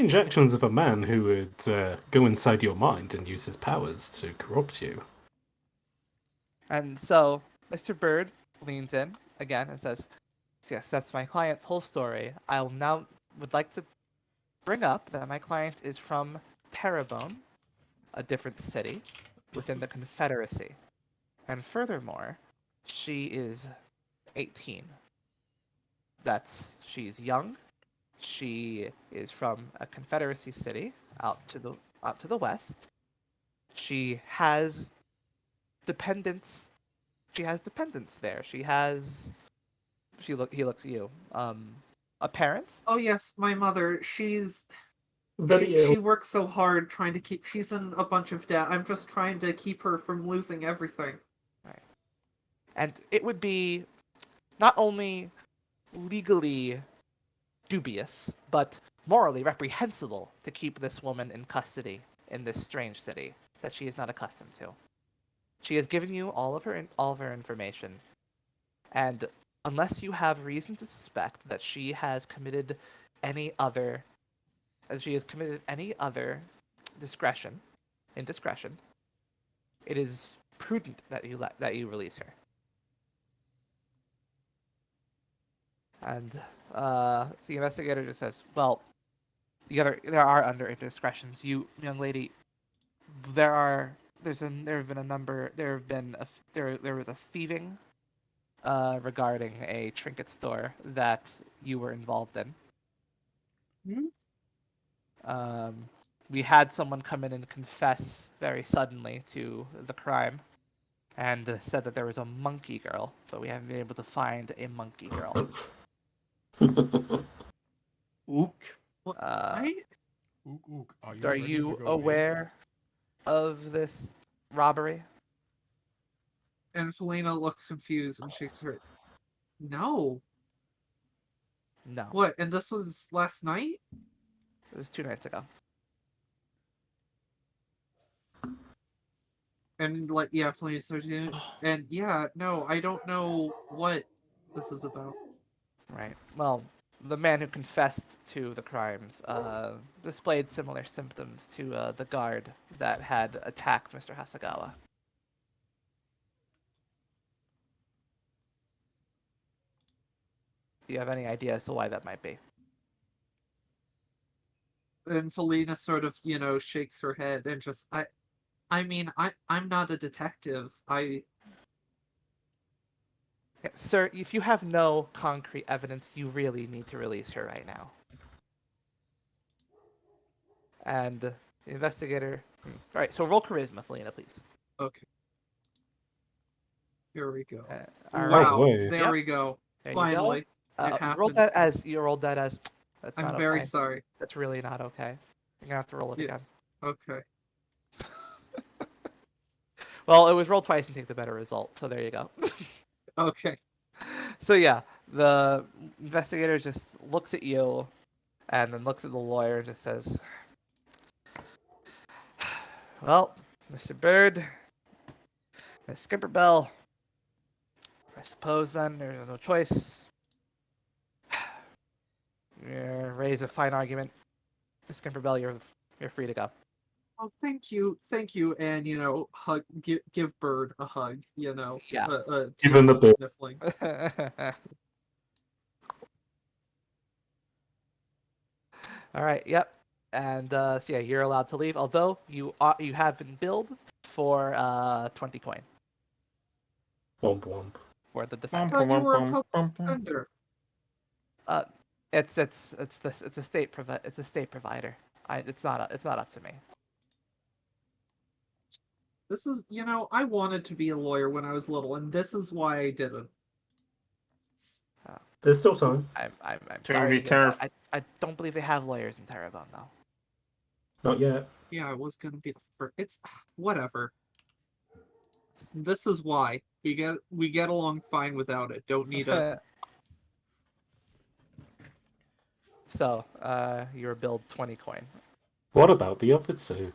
strange actions of a man who would go inside your mind and use his powers to corrupt you. And so Mr. Bird leans in again and says, "Yes, that's my client's whole story. I now would like to bring up that my client is from Terrebonne, a different city within the Confederacy. And furthermore, she is 18. She's young. She is from a Confederacy city out to the west. She has dependents. She has dependents there. He looks at you. A parent. Oh yes, my mother. Very She ill. works so hard trying to keep. She's in a bunch of debt. I'm just trying to keep her from losing everything. Right. And it would be not only legally dubious, but morally reprehensible to keep this woman in custody in this strange city that she is not accustomed to. She has given you all of her information, and unless you have reason to suspect that she has committed any other indiscretion, it is prudent that you release her. And the investigator just says, "Well, there are under indiscretions. You, young lady, there was a thieving regarding a trinket store that you were involved in. We had someone come in and confess very suddenly to the crime, and said that there was a monkey girl, but we haven't been able to find a monkey girl." Ook. Ook. Are you aware of this robbery? And Felina looks confused and shakes her. No. No. What? And this was last night? It was 2 nights ago. And Felina starts doing. And no, I don't know what this is about. Right. Well, the man who confessed to the crimes displayed similar symptoms to the guard that had attacked Mr. Hasagawa. Do you have any idea as to why that might be? And Felina sort of, shakes her head and just, I'm not a detective. Yeah, sir, if you have no concrete evidence, you really need to release her right now. And the investigator... Alright, so roll charisma, Felina, please. Okay. Here we go. All wow, right. Wait. There we go. There Finally. you It go. happened. You rolled that as... That's I'm not very okay. sorry. That's really not okay. You're gonna have to roll it again. Okay. Well, it was roll twice and take the better result, so there you go. Okay. So yeah, the investigator just looks at you, and then looks at the lawyer and just says, "Well, Mr. Bird, Miss Skimperbell, I suppose then there's no choice. You raise a fine argument. Miss Skimperbell, you're free to go." Oh, thank you, and hug, give Bird a hug, Yeah. Give him the bit. sniffling. All right. Yep. And so yeah, you're allowed to leave. Although you have been billed for 20 coin Womp womp. for the I defender. thought you were a public defender. It's a state provider. It's not up to me. This is, I wanted to be a lawyer when I was little, and this is why I didn't. There's still time. I'm To sorry. be careful. I don't believe they have lawyers in Terrebonne though. Not yet. Yeah, I was gonna be the first. It's whatever. This is why we get along fine without it. Don't need a. So, you were billed 20 coin. What about the other two?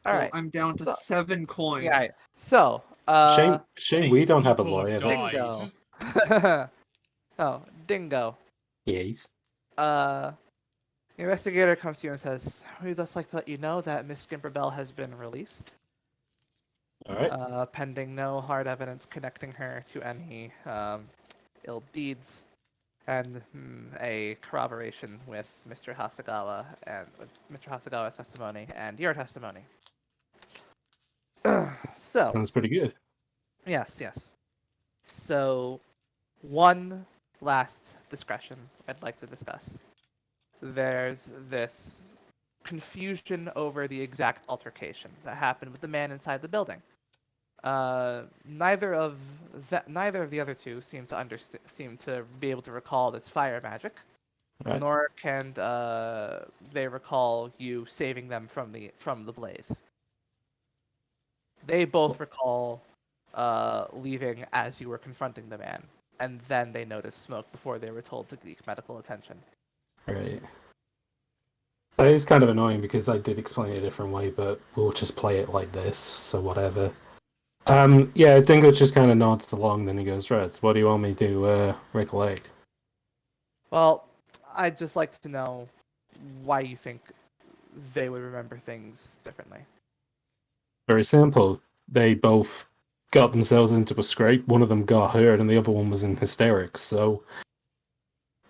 All right. I'm down to 7 coins. Yeah. So, Shame we don't have a people lawyer. have That's... died. Dingo. Oh, Dingo. Yes. The investigator comes to you and says, "We'd just like to let you know that Miss Gimberbell has been released, All right. pending no hard evidence connecting her to any ill deeds, and a corroboration with Mr. Hasagawa and with Mr. Hasagawa's testimony and your testimony." So, Sounds pretty good. yes. So, one last discretion I'd like to discuss. There's this confusion over the exact altercation that happened with the man inside the building. Neither of the other two seem to be able to recall this fire magic, Right. nor can they recall you saving them from the blaze. They both recall leaving as you were confronting the man, and then they noticed smoke before they were told to seek medical attention. Right. That is kind of annoying because I did explain it a different way, but we'll just play it like this, so whatever. Yeah, Dingo just kind of nods along, then he goes, right, so what do you want me to recollect? Well, I'd just like to know why you think they would remember things differently. Very simple. They both got themselves into a scrape. One of them got hurt, and the other one was in hysterics. So,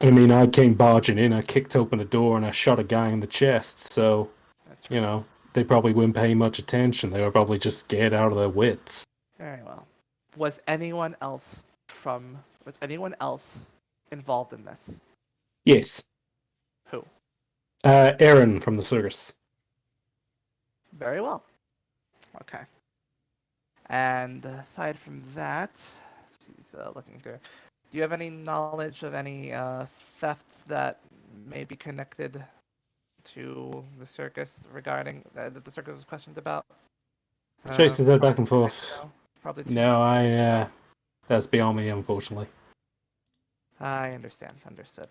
I mean, I came barging in, I kicked open a door, and I shot a guy in the chest. So, That's you know, they probably wouldn't pay much attention. They were probably just scared out of their wits. Very well. Was anyone else involved in this? Yes. Who? Aaron from the circus. Very well. Okay. And aside from that, she's looking through. Do you have any knowledge of any thefts that may be connected to the circus regarding that the circus was questioned about? Chases that back and Probably forth. no. Probably No, that's beyond me, unfortunately. I understand. Understood.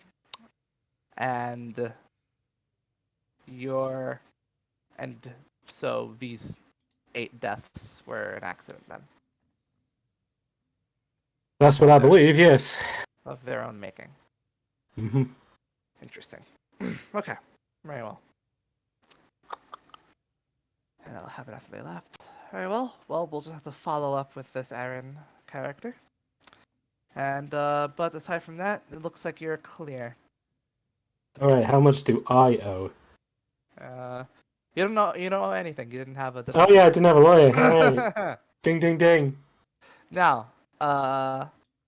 And so these 8 deaths were an accident then, That's what I believe, yes. of their own making. Mm-hmm. Interesting. Okay. Very well. And I'll have it after they left. Very well. Well, we'll just have to follow up with this Aaron character. And but aside from that, it looks like you're clear. Alright, how much do I owe? You don't know anything. You didn't have a Oh yeah, I didn't have a lawyer. Alright. Ding ding ding. Now,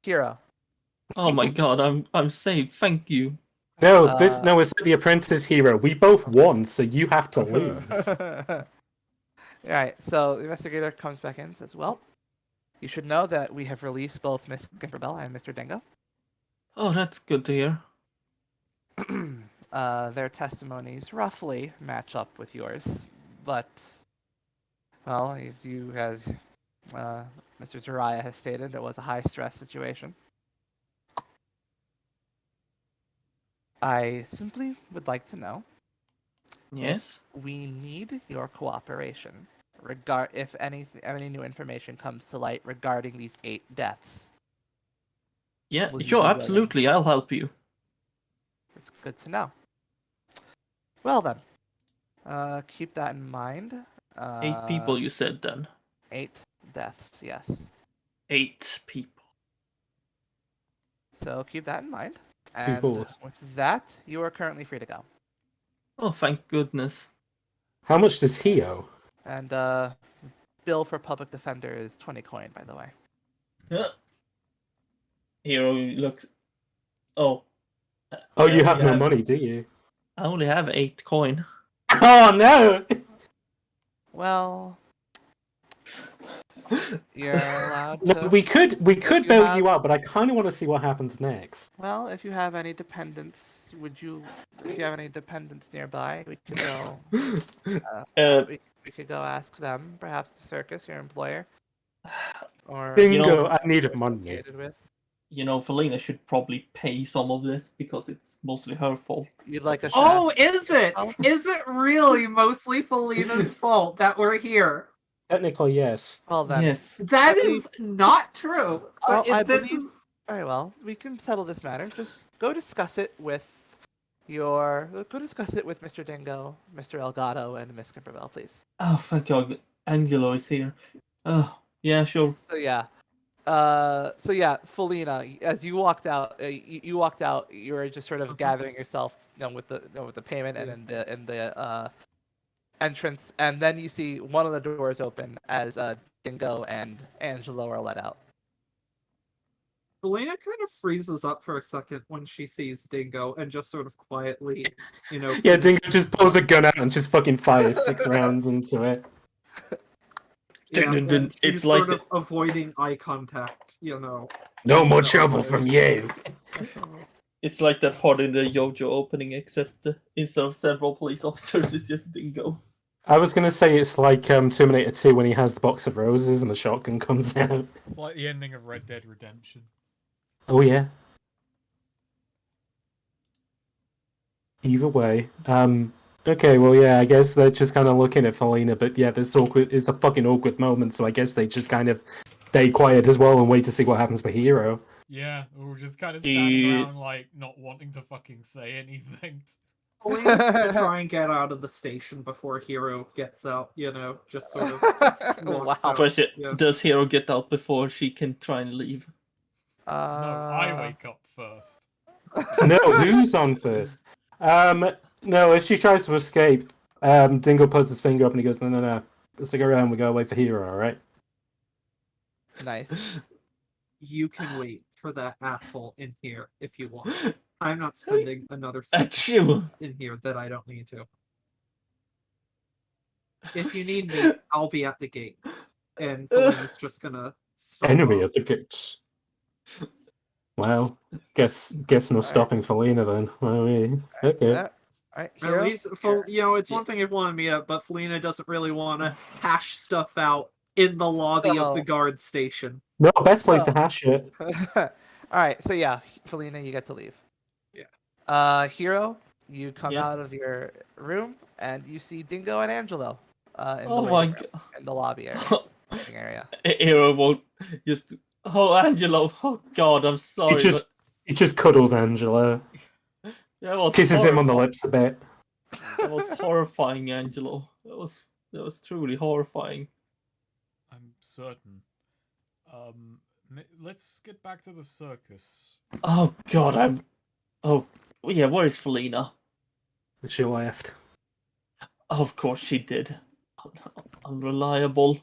Hero. Oh my god, I'm saved. Thank you. No, it's the apprentice hero. We both won, so you have to lose. Alright, so the investigator comes back in and says, "Well, you should know that we have released both Miss Gimberbell and Mr. Dingo. Oh, that's good to hear. Their testimonies roughly match up with yours, but, well, as Mr. Jiraiya has stated, it was a high-stress situation. I simply would like to know Yes. if we need your cooperation if any new information comes to light regarding these 8 deaths. Yeah, Will you sure, be willing? absolutely. I'll help you. It's good to know. Well then, keep that in mind. 8 people, you said then. 8 deaths, yes. 8 people. So keep that in mind. Two And balls. with that, you are currently free to go. Oh, thank goodness. How much does he owe? And bill for public defender is 20 coin, by the way. Hero looks. Oh. Oh, I you have only no money, do you? I only have 8 coin. Oh no! Well, you're allowed No, to. we could you bail have- you out, but I kind of want to see what happens next. Well, if you have any dependents, if you have any dependents nearby, we could go. We could go ask them, perhaps the circus, your employer, or Bingo! know- I need you're money. associated with. You know, Felina should probably pay some of this because it's mostly her fault. You'd like a Oh, is it? Oh. Is it really mostly Felina's fault that we're here? Technically, yes. Well then, Yes. That I is not true. Well, But I if this believe- is very well. We can settle this matter. Just go discuss it with Go discuss it with Mr. Dingo, Mr. Elgato, and Miss Kimberville, please. Oh, thank God, Angelo is here. Oh, yeah, sure. So yeah, Felina, as you walked out, you walked out. You were just sort of gathering yourself, with the payment and in the entrance, and then you see one of the doors open as Dingo and Angelo are let out. Elena kind of freezes up for a second when she sees Dingo and just sort of quietly, Yeah, Dingo just pulls a gun out and just fucking fires 6 rounds into it. Yeah, Dun, dun, and dun. she's It's like sort of avoiding eye contact, No more trouble from you. It's like that part in the Yojo opening, except instead of several police officers, it's just Dingo. I was gonna say it's like Terminator 2 when he has the box of roses and the shotgun comes out. It's like the ending of Red Dead Redemption. Oh yeah. Either way. Okay, well yeah, I guess they're just kind of looking at Felina, but yeah, it's a fucking awkward moment, so I guess they just kind of stay quiet as well and wait to see what happens for Hero. Yeah, we're just kind of standing around, like, not wanting to fucking say anything. Elena's gonna try and get out of the station before Hero gets out, just sort of walks Wow. out. Question, Yeah. does Hero get out before she can try and leave? No, I wake up first. No, who's on first? No, if she tries to escape, Dingo puts his finger up and he goes, no. Stick around, we gotta wait for Hero, alright? Nice. You can wait for that asshole in here if you want. I'm not spending another second Achoo! in here that I don't need to. If you need me, I'll be at the gates. And Felina's just gonna stop Enemy off. at the gates. Well, guess no stopping Felina then. I mean, okay. All right, At Hero? least, it's one thing if you want to meet up, but Felina doesn't really want to hash stuff out in the lobby of the So- guard station. No, best place to So- hash it. All right, so yeah, Felina, you get to leave. Yeah. Hero, you come Yeah. out of your room and you see Dingo and Angelo in Oh the my waiting room, God. in the lobby area. Waiting area. Hero won't just. Oh, Angelo. Oh God, I'm sorry. He just cuddles Angela, but that was kisses him on the horrifying. lips a bit. That was horrifying, Angelo. That was truly horrifying. I'm certain. Let's get back to the circus. Oh God, Oh, yeah. Where is Felina? She left. Oh, of course she did. Unreliable.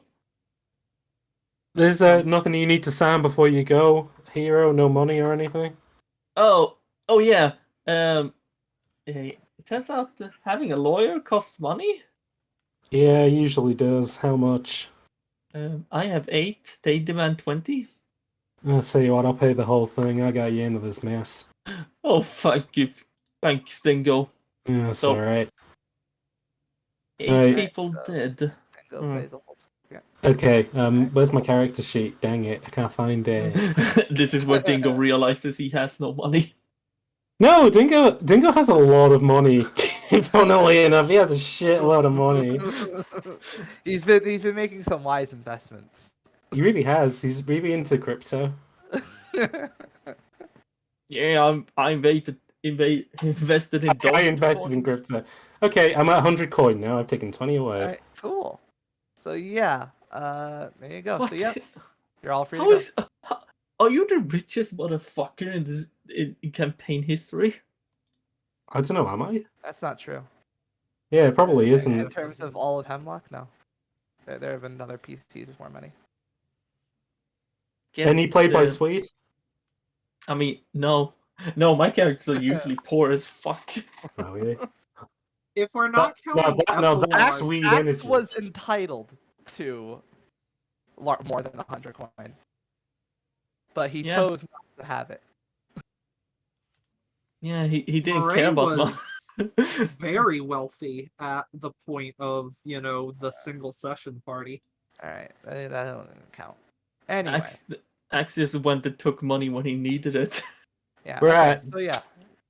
There's nothing you need to sign before you go, Hero. No money or anything. Oh yeah. It turns out that having a lawyer costs money. Yeah, usually does. How much? I have 8. They demand 20. I'll tell you what. I'll pay the whole thing. I got you into this mess. Oh, thank you, thanks, Dingo. Yeah, that's So- all right. 8 Right. people dead. Dingo Hmm. plays a whole. Okay. Where's my character sheet? Dang it, I can't find it. This is where Dingo realizes he has no money. No, Dingo has a lot of money. Funnily enough, he has a shitload of money. He's been making some wise investments. He really has. He's really into crypto. Yeah, I invested in I Dogecoin. invested in crypto. Okay, I'm at 100 coin now. I've taken 20 away. All right, cool. So yeah, there you go. What? So yeah, you're all free to How go. is? Are you the richest motherfucker in campaign history? I don't know, am I? That's not true. Yeah, it probably In isn't. terms of all of Hemlock, no. There have been other PCs with more money. Guess Any played by the- Swede? I mean, no, my characters are usually poor as fuck. Oh, yeah. If we're not no, counting no, that's epilogue- sweet Axe energy. was entitled to more than 100 coin, but he Yeah. chose not to have it. Yeah, he didn't Moray care about was money. very wealthy at the point of, the single session party. All right, that doesn't count. Anyway, Axe is the one that took money when he needed it. yeah. We're okay, at- so yeah,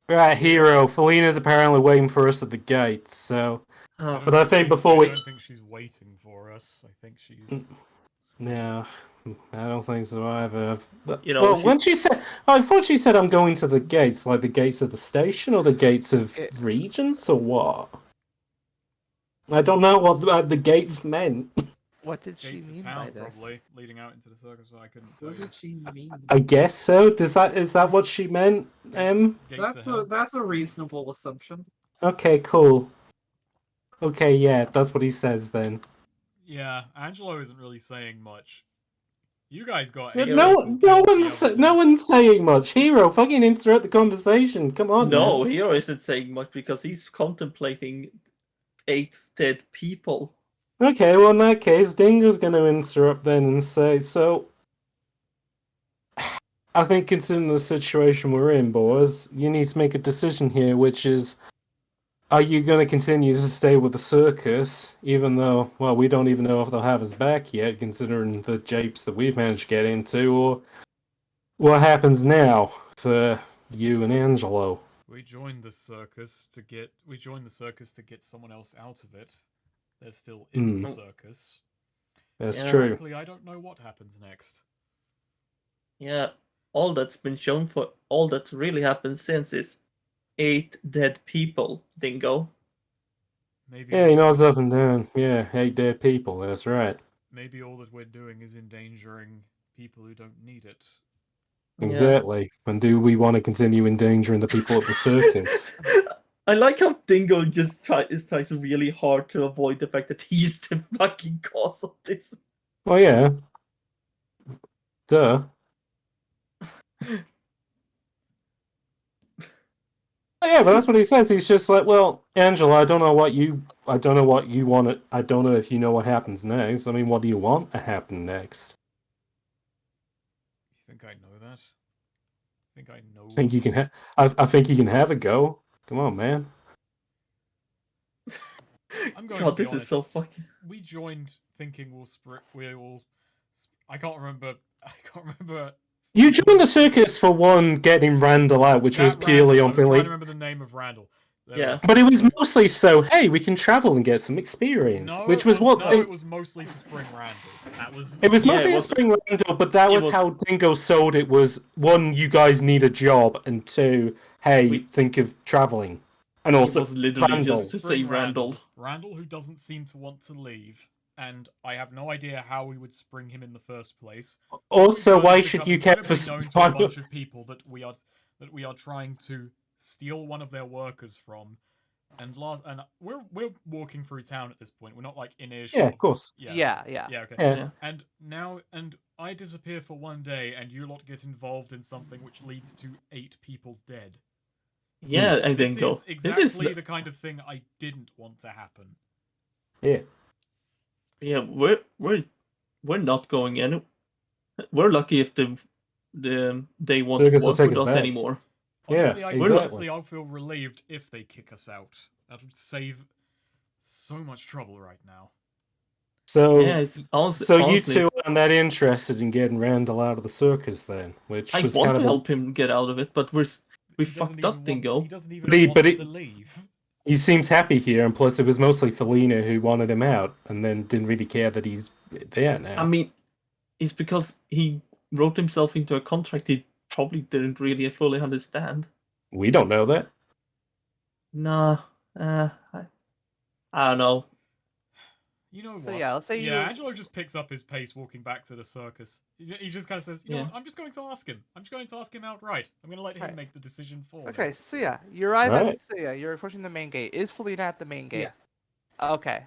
Right, Hero. Felina's apparently waiting for us at the gate, so... Oh, But I think before we... I don't think she's waiting for us. I think she's. No. I don't think so either. You know, Well, she- when she said, I thought she said I'm going to the gates, like the gates of the station or the gates of Regents or what? I don't know what the gates meant. What did she Gates of mean by town, this? probably leading out into the circus. But I couldn't tell What you. did she mean? I guess so. Is that what she meant? Gates of That's hell. a reasonable assumption. Okay, cool. Okay, yeah, that's what he says then. Yeah, Angelo isn't really saying much. You guys got No, eight no, people killed the other no day. one's saying much. Hero, fucking interrupt the conversation. Come on, No, man. Hero isn't saying much because he's contemplating 8 dead people. Okay, well in that case, Dingo's going to interrupt then and say, so I think considering the situation we're in, boys, you need to make a decision here, which is, are you going to continue to stay with the circus, even though, well, we don't even know if they'll have us back yet, considering the japes that we've managed to get into, or what happens now for you and Angelo? We joined the circus to get someone else out of it. They're still in the circus. That's Yeah. true. Frankly, I don't know what happens next. Yeah, all that's been shown for all that's really happened since is 8 dead people, Dingo. Maybe Yeah, he nods up and down. Yeah, 8 dead people, that's right. maybe all that we're doing is endangering people who don't need it. Yeah. Exactly. And do we want to continue endangering the people at the circus? I like how Dingo just tries really hard to avoid the fact that he's the fucking cause of this. Well, yeah. Duh. Oh, yeah, but that's what he says. He's just like, well, Angela, I don't know what you want it. I don't know if you know what happens next. I mean, what do you want to happen next? You think I know that? Think I know? I think you can I think you can have a go. Come on, man. I'm going God, to be this honest. is so fucking. We joined thinking I can't remember. You joined the circus for one, getting Randall out, which was That purely Randall. on I was trying to Philly. remember the name of Randall. There Yeah. we go. But it was mostly so, hey, we can travel and get some experience. No, which it was what no, Ding- it was mostly to spring Randall. That was. It was Yeah, mostly it a was- spring Randall, but that it was was- how Dingo sold it was, one, you guys need a job, and two, hey, We- think of traveling. And It also, was literally Randall. just to say Spring Randall. Randall, who doesn't seem to want to leave, and I have no idea how we would spring him in the first place. Also, We're why going to should become you care for incredibly known to a bunch of people that we are trying to steal one of their workers from, and we're walking through town at this point. We're not like in earshot. Yeah, of course. Yeah. Yeah, okay. Yeah. And I disappear for one day, and you lot get involved in something which leads to 8 people dead. Yeah, and This Dingo. is exactly the kind of thing I didn't want to happen. Yeah. Yeah, we're not going in. We're lucky if they want Circus to will work take with us us back. anymore. Honestly, Yeah, honestly, I'll feel relieved if they kick us out. That would save so much trouble right now. So, Yeah, it's honestly, so you honestly, two aren't that interested in getting Randall out of the circus then? Which I was want kind to of help him get out of it, but we He doesn't fucked even up, want- Dingo. He doesn't even But want he- to leave. He seems happy here, and plus it was mostly Felina who wanted him out, and then didn't really care that he's there now. I mean, it's because he wrote himself into a contract he probably didn't really fully understand. We don't know that. Nah, I don't know. You know what? So yeah, let's say you. Angelo just picks up his pace walking back to the circus. He just kind of says, you know Yeah. what, I'm just going to ask him. I'm just going to ask him outright. I'm going to let him Right. make the decision for me. Okay, so yeah, you arrive at. Right. So yeah, you're approaching the main gate. Is Felina at the main gate? Yeah. Okay.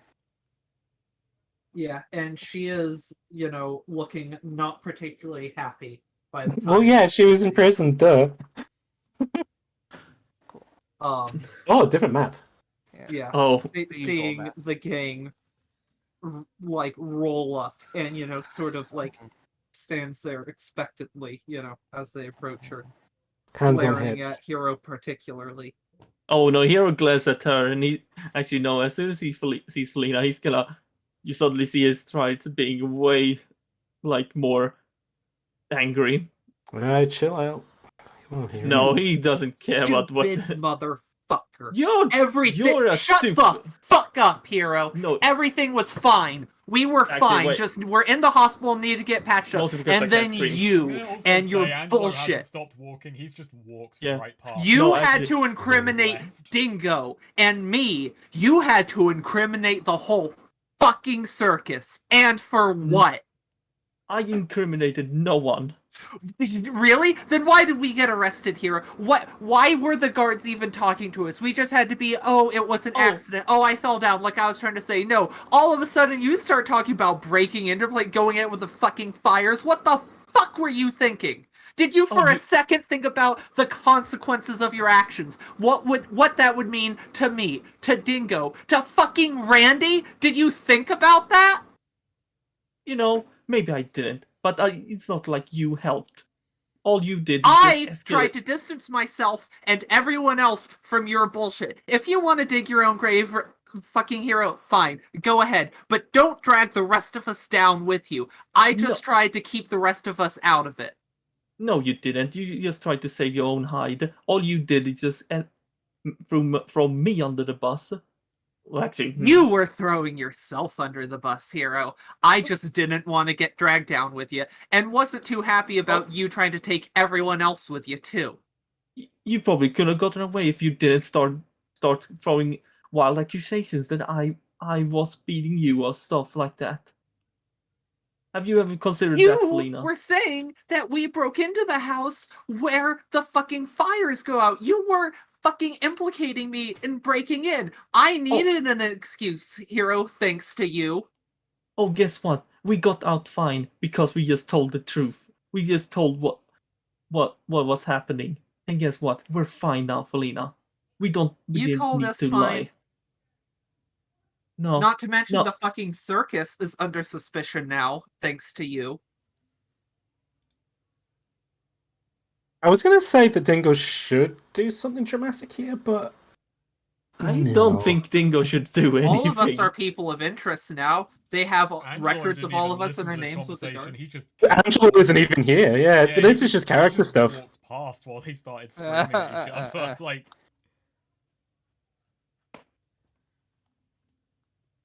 Yeah, and she is, looking not particularly happy by the time. Well, yeah, she was in prison, duh. Um, Oh, different map. yeah. Oh, Seeing map. the gang, roll up and, sort of, stands there expectantly, as they approach her, Hands on glaring hips. at Hero particularly. oh no! Hero glares at her, and he actually no. As soon as he sees Felina, he's gonna. You suddenly see his strides being way, more angry. Alright, chill out. Come on, Hero. No, he doesn't care about what. Stupid motherfucker. You're Everything. You're a Shut stupid. the fuck up, Hero. No, Everything was fine. We were Actually, fine. wait. Just we're in the hospital, need to get patched up. Mostly because I And can't then scream. you May I also and say your Angelo hasn't bullshit. stopped walking. He's just walked Yeah. right past. You No, had actually- to incriminate Left. Dingo and me. You had to incriminate the whole fucking circus. And for what? I incriminated no one. Really? Then why did we get arrested here? Why were the guards even talking to us? We just had to be, oh, it was an accident. Oh, I fell down, like I was trying to say. No, all of a sudden you start talking about breaking into, like going in with the fucking fires. What the fuck were you thinking? Did you for a second think about the consequences of your actions? What that would mean to me, to Dingo, to fucking Randy? Did you think about that? You know, maybe I didn't, but it's not like you helped. All you did is I just tried to distance myself and everyone else from your bullshit. If you want to dig your own grave, fucking hero, fine, go ahead. But don't drag the rest of us down with you. I just tried to keep the rest of us out of it. No, you didn't. You just tried to save your own hide. All you did is just throw me under the bus. Well, actually, You were throwing yourself under the bus, hero. I just didn't want to get dragged down with you, and wasn't too happy about you trying to take everyone else with you, too. You probably could have gotten away if you didn't start throwing wild accusations that I was beating you or stuff like that. Have you ever considered that, Felina? You were saying that we broke into the house where the fucking fires go out. You were fucking implicating me in breaking in. I needed an excuse, hero, thanks to you. Oh, guess what? We got out fine because we just told the truth. We just told what was happening. And guess what? We're fine now, Felina. We didn't call need this to fine? lie. No. Not to mention no. the fucking circus is under suspicion now, thanks to you. I was gonna say that Dingo should do something dramatic here, but I no. don't think Dingo should do anything. All of us are people of interest now. They have Angelo records of didn't all even of us listen and our to this names with the conversation. guard. He just Angelo isn't even here. Yeah, Yeah, this he is just character just stuff. Walked past while they started screaming at each other. Like,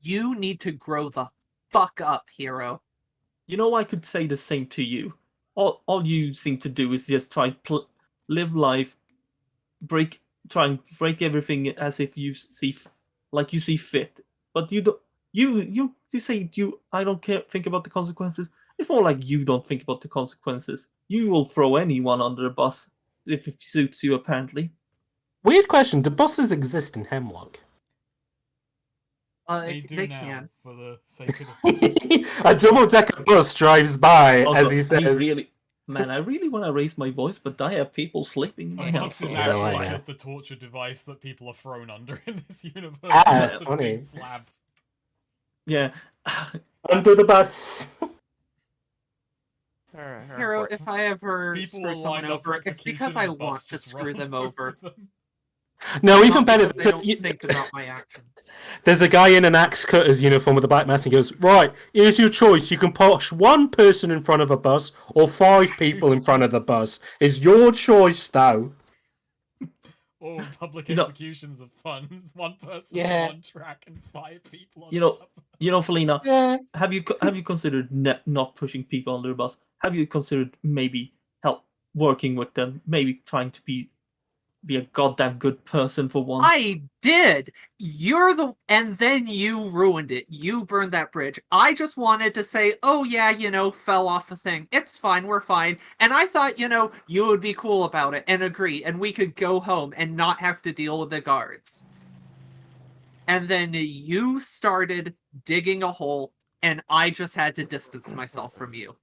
You need to grow the fuck up, hero. You know, I could say the same to you. All you seem to do is just try live life, try and break everything as if you see fit. But you don't. You say I don't care. Think about the consequences. It's more like you don't think about the consequences. You will throw anyone under the bus if it suits you. Apparently. Weird question: do buses exist in Hemlock? they do they now, can. for the sake of the... A double-decker bus drives by Also, as he says. I really want to raise my voice, but I have people sleeping in my A house. bus So is Yeah, actually I know. just a torture device that people are thrown under in this universe. Ah, Just a funny. big slab. Yeah. Under the bus. Hero, if I ever People screw are someone lined up for over, it's execution because and I the bus want to just screw runs them over over. them. No, even Not better. because they don't think about my actions. There's a guy in an axe cutter's uniform with a black mask and he goes, right, here's your choice. You can push one person in front of a bus or 5 people in front of the bus. It's your choice, though. Oh, public You know- executions are fun. It's one person Yeah. on one track and 5 people on You know- another. Felina, Yeah. have you considered not pushing people under the bus? Have you considered maybe working with them? Maybe trying to be a goddamn good person for once? I did! And then you ruined it. You burned that bridge. I just wanted to say, oh yeah, fell off the thing. It's fine, we're fine. And I thought, you would be cool about it and agree, and we could go home and not have to deal with the guards. And then you started digging a hole, and I just had to distance myself from you.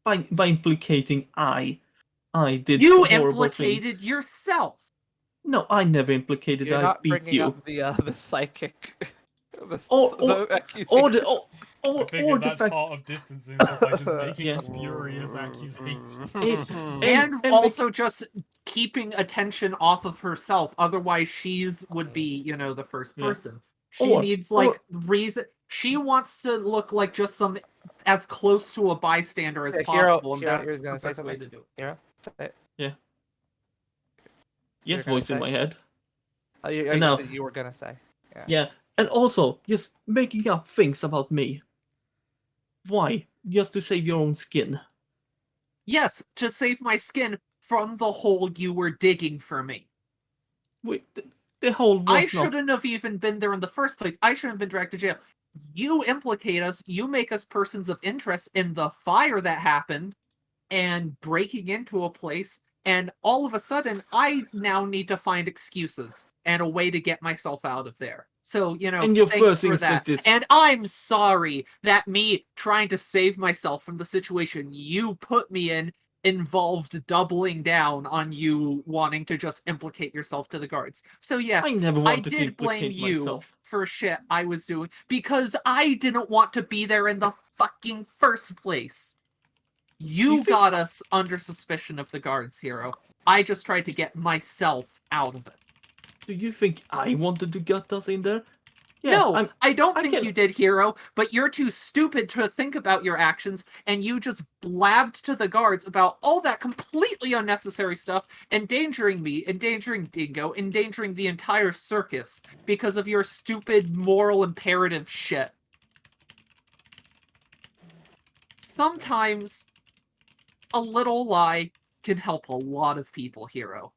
By implicating I did You horrible implicated things. yourself! No, I never implicated. You're I not beat bringing you. up the psychic, Or- the accusation. Or I figure the that's fact. part of distancing so by just making Yeah. spurious accusations. And also just keeping attention off of herself. Otherwise, would be, the first Yeah. person. She Or- needs or- reason. She wants to look like just as close to a bystander as Yeah, Hero- possible, and Hero, that's you're the gonna say best way something? to do it. Hero? Say it. Yes, You're gonna voice in say? my head. You No. said you were gonna say. Yeah, And also, just making up things about me. Why? Just to save your own skin. Yes, to save my skin from the hole you were digging for me. Wait, the whole I was not. shouldn't have even been there in the first place. I shouldn't have been dragged to jail. You implicate us, you make us persons of interest in the fire that happened and breaking into a place, and all of a sudden, I now need to find excuses and a way to get myself out of there. So, And your thanks first for that. instinct is- And I'm sorry that me trying to save myself from the situation you put me in involved doubling down on you wanting to just implicate yourself to the guards. So yes, I never wanted to did blame implicate you myself. for shit I was doing because I didn't want to be there in the fucking first place. You think- got us under suspicion of the guards, Hero. I just tried to get myself out of it. Do you think I wanted to get us in there? Yeah, No, I don't I think can- you did, Hero, but you're too stupid to think about your actions, and you just blabbed to the guards about all that completely unnecessary stuff, endangering me, endangering Dingo, endangering the entire circus, because of your stupid moral imperative shit. Sometimes a little lie can help a lot of people, Hero.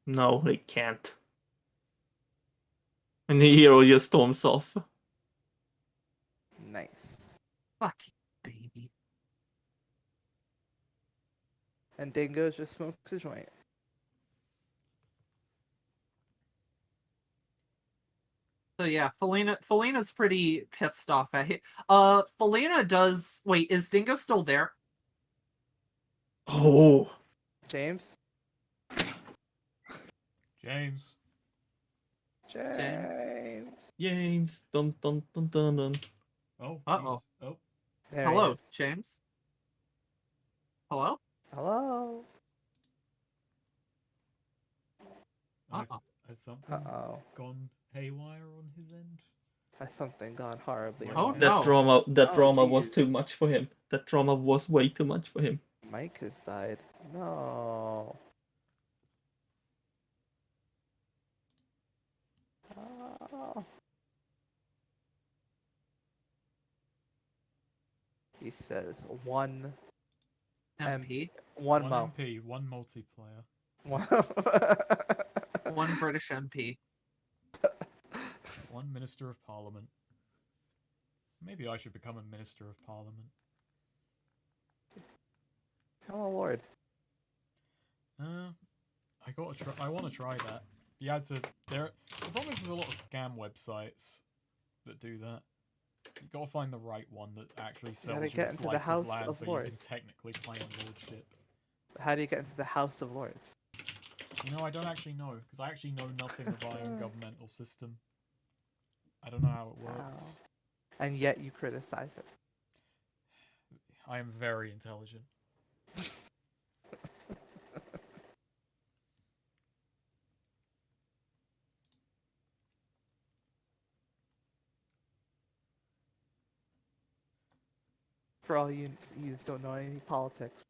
No, it can't. And the hero just storms off. Nice. Fuck you, baby. And Dingo just smokes a joint. So yeah, Felina's pretty pissed off at him. Felina does. Wait, is Dingo still there? Oh, James? James. James. James, dun dun dun dun dun. Oh. Uh-oh. Oh. There he Hello, is. James. Hello? Hello. Has something Uh-oh. gone haywire on his end? Has something gone horribly Oh, wrong? That no. drama Oh, was jeez. too much for him. That drama was way too much for him. Mike has died. No. Oh. He says one MP. one One mo. MP, one multiplayer. One British MP. One Minister of Parliament. Maybe I should become a Minister of Parliament. Oh Lord. I gotta try. I want to try that. You had to. The problem is there's a lot of scam websites that do that. You gotta find the right one that actually sells gotta you a get into the slice House of land of so you can Lords. technically claim lordship. How do you get into the House of Lords? You know, I don't actually know, because I actually know nothing of our own governmental system. I don't know how it works. Wow. And yet you criticize it. I am very intelligent. For all you don't know any politics.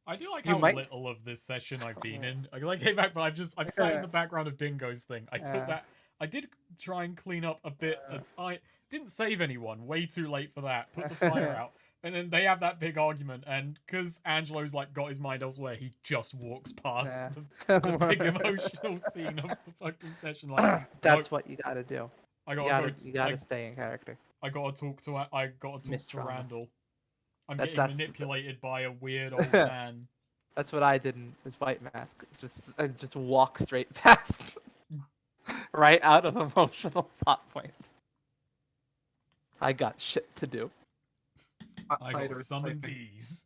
I do like You how might- little of this session I've been in. I came back, but I've sat in the background of Dingo's thing. I put that. I did try and clean up a bit. I didn't save anyone. Way too late for that. Put the fire out, and then they have that big argument. And because Angelo's like got his mind elsewhere, he just walks past the big emotional scene of the fucking session. Like That's what you gotta do. I You gotta gotta stay in character. I gotta talk to Miss Drama. Randall. I'm That's- getting manipulated by a weird old man. That's what I did in this white mask. Just walk straight past, right out of emotional thought points. I got shit to do. I got Outsiders, I summon think. bees.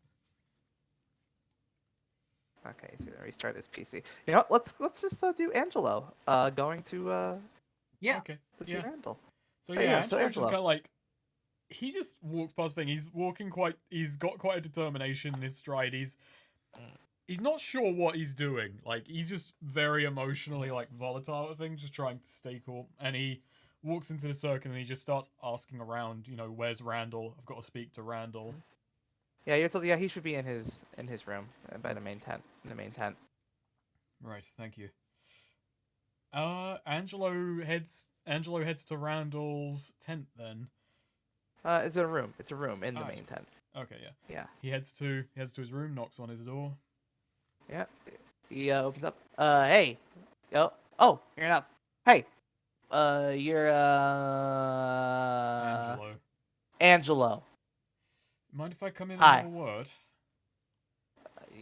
Okay, he's gonna restart his PC. You know what? Let's just do Angelo. Going to Yeah. Okay. see Yeah. Randall. So Oh, yeah, yeah, Angelo's so just Angelo. kind of like he just walks past the thing. He's walking quite. He's got quite a determination in his stride. He's not sure what he's doing. Like he's just very emotionally like volatile at things, just trying to stay cool. And he walks into the circle and he just starts asking around. You know, where's Randall? I've got to speak to Randall. Yeah, you're told. Yeah, he should be in his room by the main tent. In the main tent. Right. Thank you. Angelo heads to Randall's tent then. It's a room. It's a room in the Ah, it's- main tent. Okay, yeah. Yeah. He heads to his room, knocks on his door. Yeah. He opens up. Hey. Yo. Oh, you're not. Hey. You're Angelo. Angelo. Mind if I come in and Hi. have a word?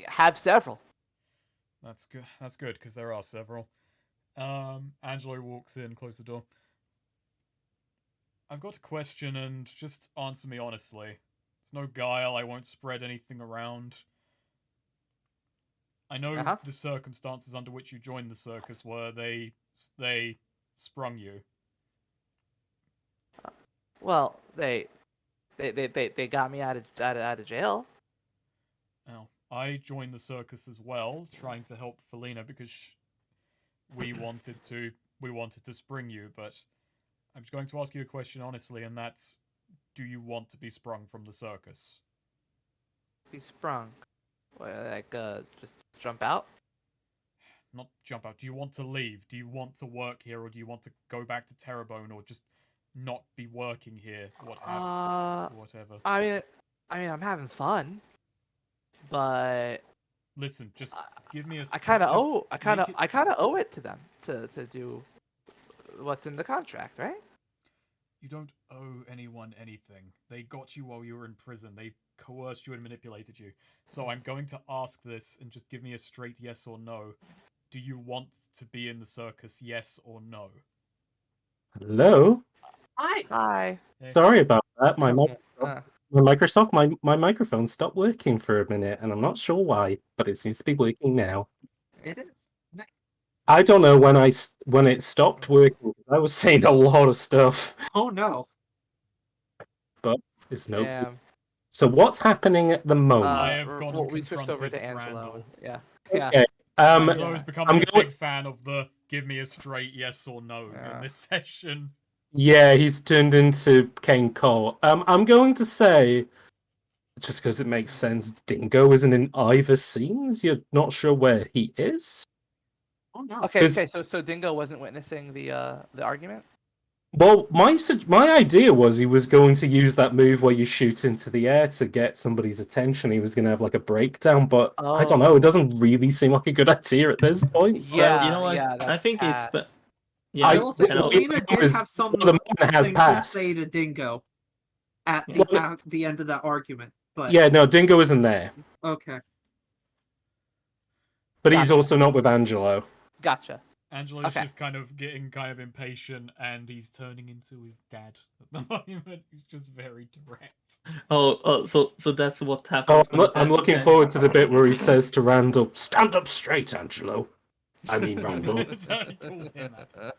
Have several. That's good. That's good because there are several. Angelo walks in, close the door. I've got a question and just answer me honestly. It's no guile, I won't spread anything around. I know Uh-huh. the circumstances under which you joined the circus were they sprung you. Well, they got me out of jail. Now, I joined the circus as well, trying to help Felina because we wanted to spring you, but I'm just going to ask you a question honestly, and that's, do you want to be sprung from the circus? Be sprung. What, like just jump out? Not jump out. Do you want to leave? Do you want to work here, or do you want to go back to Terrebonne, or just not be working here? Whatever. I mean, I'm having fun, but Listen, just give me a. I kind of just owe make it- I kind of owe it to them to do what's in the contract, right? You don't owe anyone anything. They got you while you were in prison. They coerced you and manipulated you. So I'm going to ask this and just give me a straight yes or no. Do you want to be in the circus, yes or no? Hello. Hi. Hi. Sorry about that. My Uh, my microphone stopped working for a minute, and I'm not sure why, but it seems to be working now. It is. I don't know when when it stopped working. I was saying a lot of stuff, Oh no. but it's no. yeah. So what's happening at the moment? I have gone and we switched over to confronted Angelo. Randall. Yeah. Yeah. Okay. Angelo is Yeah. becoming I'm a going- big fan of the give me a straight yes or no Yeah. in this session. Yeah, he's turned into Kane Cole. I'm going to say, just because it makes sense, Dingo isn't in either scenes. You're not sure where he is. Oh no. Okay. 'Cause- Okay. So Dingo wasn't witnessing the argument. Well, my idea was he was going to use that move where you shoot into the air to get somebody's attention. He was going to have like a breakdown, but I don't know. It doesn't really seem like a good idea at this point. So Yeah. you know what? Yeah. I think it's that's- yeah. I- But also, and I'll- Lena did is- have some the moment has things passed. to say to Dingo at the end of that argument. But Yeah, no, Dingo isn't there, okay. but he's Gotcha. also not with Angelo. Gotcha. Angelo's Okay. just kind of getting kind of impatient, and he's turning into his dad at the moment. He's just very direct. so that's what Oh, happened. I'm looking forward to the bit where he says to Randall, "Stand up straight, Angelo." I mean Randall. That's how he calls him that.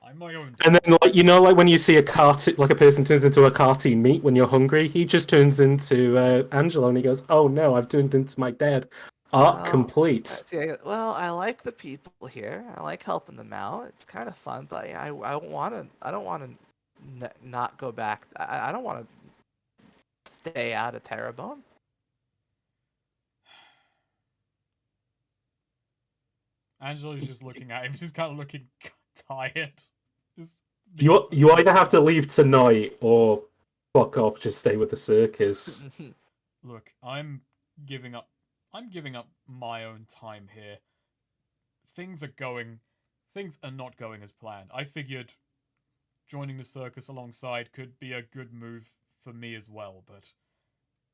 I'm my own dad. And then, like, you know, like when you see a cartoon, like a person turns into a cartoon meat when you're hungry, he just turns into Angelo, and he goes, "Oh no, I've turned into my dad." Art Well, complete. Well, I like the people here. I like helping them out. It's kind of fun, but I don't want to not go back. I don't want to stay out of Terrebonne. Angelo's just looking at him, just kind of looking tired. Just You either have to leave tonight or fuck off. Just stay with the circus. Look, I'm giving up my own time here. Things are not going as planned. I figured joining the circus alongside could be a good move for me as well, but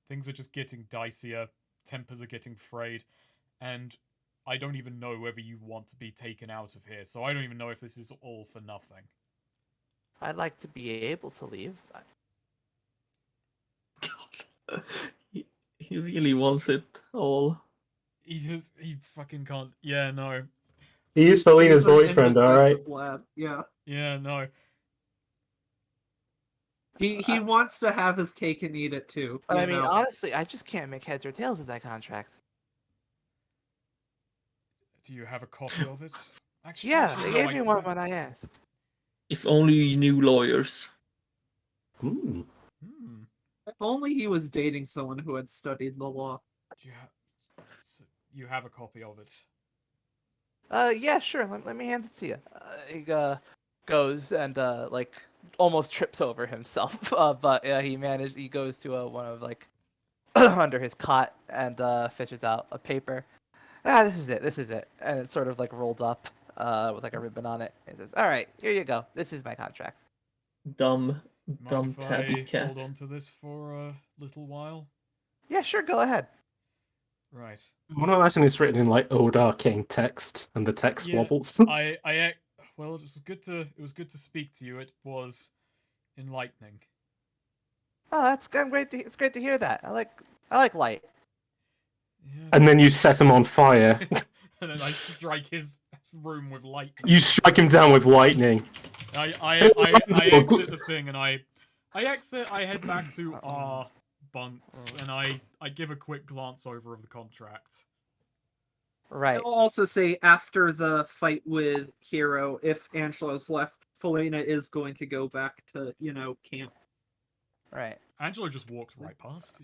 things are just getting dicier, tempers are getting frayed, and I don't even know whether you want to be taken out of here, so I don't even know if this is all for nothing. I'd like to be able to leave. he really wants it all. He fucking can't. Yeah, no. He is Felina's He's an boyfriend, alright? indecisive lad. Yeah. Yeah, no. He wants to have his cake and eat it too. But you I mean, know? honestly, I just can't make heads or tails of that contract. Do you have a copy of it? Actually, Yeah, actually, they no, gave I- me one when I asked. If only you knew lawyers. Hmm. Hmm. If only he was dating someone who had studied the law. Do you have a copy of it? Yeah, sure. Let me hand it to you. He goes and like almost trips over himself. But he managed. He goes to one of like under his cot and fishes out a paper. This is it. This is it. And it's sort of like rolled up with like a ribbon on it. And says, "All right, here you go. This is my contract." Dumb Mind if tabby I cat. hold on to this for a little while? Yeah, sure. Go ahead. Right. What I imagine it's written in like old arcane text, and the text Yeah, wobbles. Well, it was good to speak to you. It was enlightening. Oh, I'm great. It's great to hear that. I like light. Yeah. And then you set him on fire. And then I strike his room with lightning. You strike him down with lightning. I exit the thing and I exit. I head back to our bunks and I give a quick glance over of the contract. Right. I'll also say after the fight with Hero, if Angelo's left, Felina is going to go back to, camp. Right. Angelo just walked right past.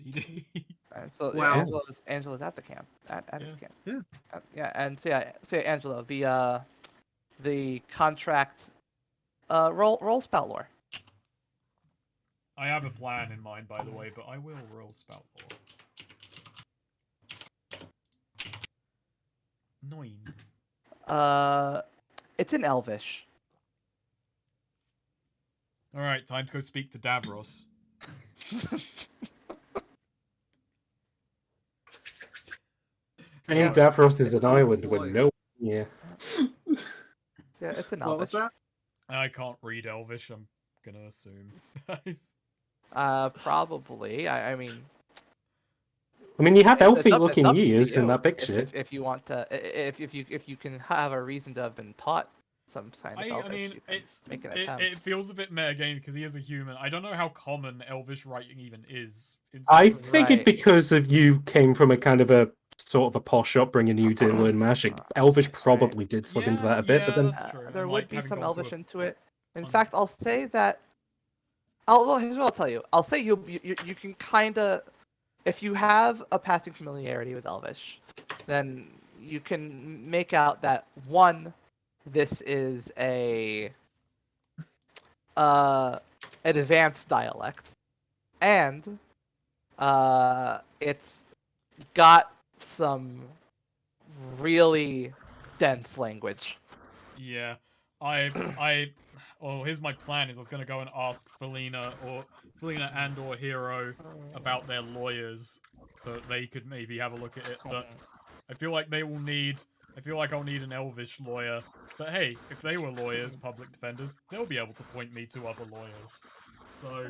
And so Wow. Angela's at the camp. At his camp. Yeah. Yeah, and so yeah, Angelo, the contract roll spout lore. I have a plan in mind, by the way, but I will roll spout lore. 9. It's in Elvish. Alright, time to go speak to Davros. And Yeah. Davros is an island boy. with no. Yeah. Yeah, it's in What was Elvish. that? I can't read Elvish, I'm gonna assume. Probably. I mean, I mean, you have it's elfy up looking to ears in you that picture. if you want to, if you can have a reason to have been taught some kind of I Elvish, mean, you can make an attempt. it feels a bit metagame because he is a human. I don't know how common Elvish writing even is. I Some- figured Right. because of you came from a kind of a sort of a posh upbringing, you did learn magic. Elvish probably did slip into that a bit, but then that's true. There and, would like, be having some gone to Elvish a- into it. In un- fact, I'll say that. Here's what I'll tell you. I'll say you can kind of, if you have a passing familiarity with Elvish, then you can make out that one, this is a advanced dialect, and it's got some really dense language. Yeah, well, here's my plan: is I was gonna go and ask Felina and or Hero about their lawyers, so they could maybe have a look at it. But I feel like I'll need an Elvish lawyer. But hey, if they were lawyers, public defenders, they'll be able to point me to other lawyers. So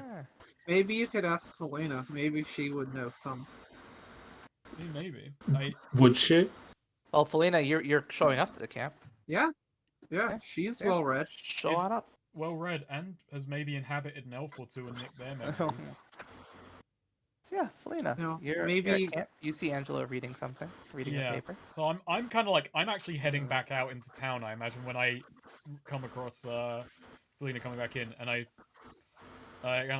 Maybe you could ask Felina. Maybe she would know some. maybe would she? Well, Felina, you're showing up to the camp. Yeah, Yeah, she's yeah. well read. Show If- on up. well read and has maybe inhabited an elf or two and nicked their memories. Yeah, Felina. No, you're at maybe- camp. You see Angela reading something, reading Yeah. a paper. So I'm kind of like I'm actually heading back out into town. I imagine when I come across Felina coming back in, and I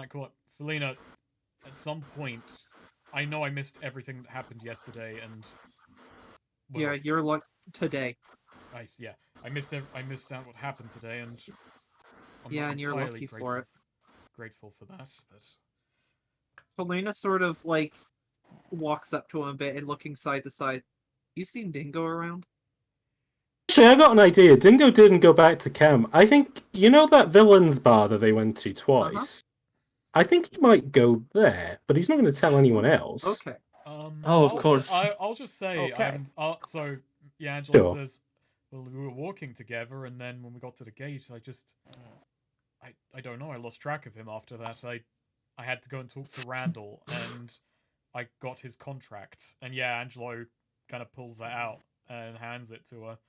call it Felina. At some point, I know I missed everything that happened yesterday, and well, Yeah, you're like today. I missed out what happened today, and I'm Yeah, not and you're entirely lucky for it. Grateful for that, but Felina sort of walks up to him a bit and looking side to side. You seen Dingo around? Actually, I got an idea. Dingo didn't go back to camp. I think, you know that villains bar that they went to twice? I think he might go there, but he's not going to tell anyone else. Okay. Oh, of I'll course. I'll just say I Okay. haven't. So yeah, Angela Sure. says, "Well, we were walking together, and then when we got to the gate, I don't know. I lost track of him after that. I had to go and talk to Randall, and I got his contract. And yeah, Angelo kind of pulls that out and hands it to her.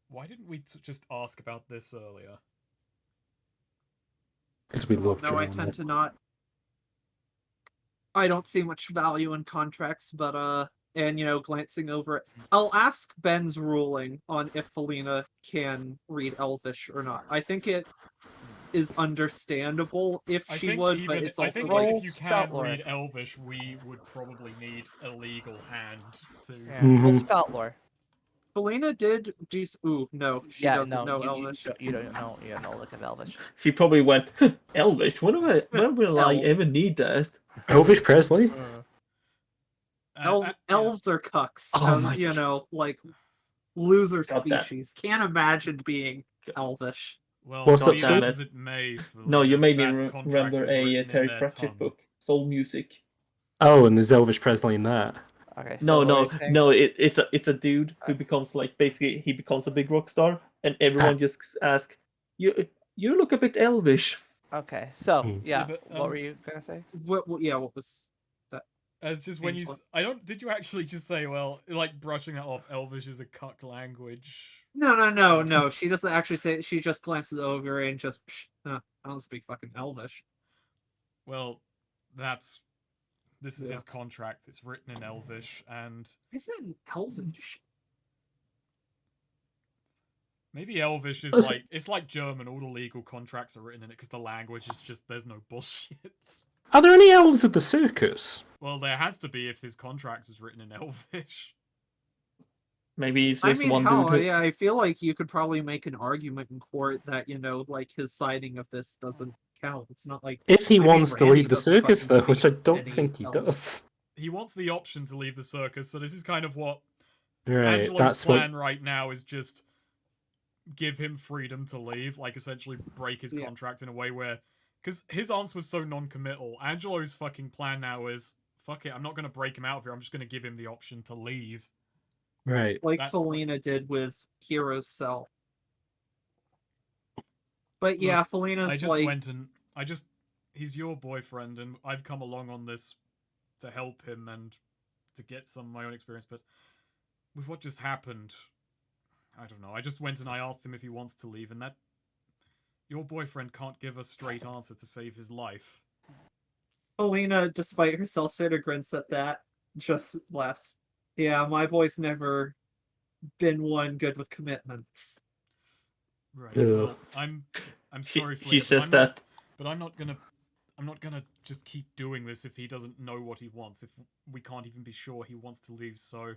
Why didn't we just ask about this earlier? Because we love No, I drama. tend to not. I don't see much value in contracts, but and glancing over it, I'll ask Ben's ruling on if Felina can read Elvish or not. I think it is understandable if I she think would, even but it's I also think like, even if you Spout can lore. read Elvish, we would probably need a legal hand to. Yeah. Mhm. Roll spout lore. Felina did do. Ooh, no, she Yeah, doesn't no, know you Elvish. you don't know. You don't know look of Elvish. She probably went, Elvish, when will I Elves. ever need that? Elvish Presley? Elves are cucks. Oh my you know, like loser Got that. species. Can't imagine being Elvish. Well, What's be up, that Sid? as it may, No, you Felina, made me that contract remember is a written in Terry their Pratchett tongue. book, Soul Music. Oh, and there's Elvish Presley in that. Okay. No, so what no, are you saying? no. It's a dude who becomes like basically he becomes a big rock star, and everyone just asks, You look a bit Elvish." Okay. So Hmm. yeah, but, what were you gonna say? What was that? It's just when you. Changeless. I don't. Did you actually just say, well, like brushing that off? Elvish is a cuck language. No. She doesn't actually say. She just glances over and just. Psh, I don't speak fucking Elvish. Well, this is Yeah. his contract. It's written in Elvish, and Isn't Elvish? maybe Elvish is Listen- like it's like German. All the legal contracts are written in it because the language is just there's no bullshit. Are there any elves at the circus? Well, there has to be if his contract is written in Elvish. Maybe it's I this mean, one hell, dude. yeah, I feel like you could probably make an argument in court that like his signing of this doesn't count. It's not like If he I mean, wants to Randy leave the doesn't circus, fucking though, which I speak don't any think he Elvish. does. He wants the option to leave the circus, so this is kind of what Right, Angelo's that's plan what. right now is just give him freedom to leave, like essentially break his Yeah. contract in a way where, because his answer was so non-committal. Angelo's fucking plan now is fuck it, I'm not gonna break him out of here. I'm just gonna give him the option to leave. Right. Like That's- Felina did with Hero's Cell. But yeah, Felina's I just like, went and he's your boyfriend, and I've come along on this to help him and to get some of my own experience. But with what just happened, I don't know. I just went and I asked him if he wants to leave, and that your boyfriend can't give a straight answer to save his life. Felina, despite her self-centered grins at that, just laughs. Yeah, my boy's never been one good with commitments. Right. Ugh. Well, I'm sorry, She Flea, but says I'm that. But I'm not gonna just keep doing this if he doesn't know what he wants. If we can't even be sure he wants to leave, so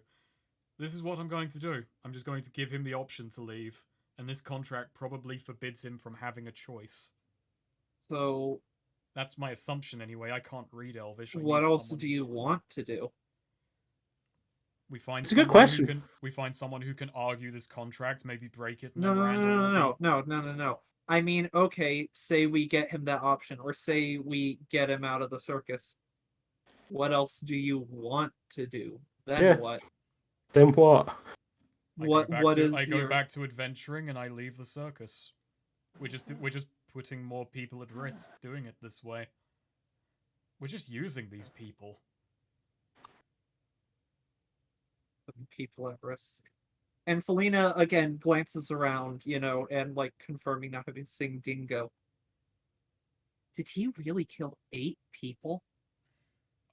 this is what I'm going to do. I'm just going to give him the option to leave, and this contract probably forbids him from having a choice. So, That's my assumption anyway. I can't read Elvish. I what need else someone- do you want to do? We find It's a good someone question. Who can, we find someone who can argue this contract, maybe break it. And No, then no, no, Randall no, will no, be- no, no, no, no. I mean, okay, say we get him that option, or say we get him out of the circus. What else do you want to do? Then Yeah. what? Then what? I go your... back to adventuring and I leave the circus. We're just putting more people at risk doing it this way. We're just using these people. people at risk? And Felina again glances around, and like confirming not having seen Dingo. Did he really kill 8 people?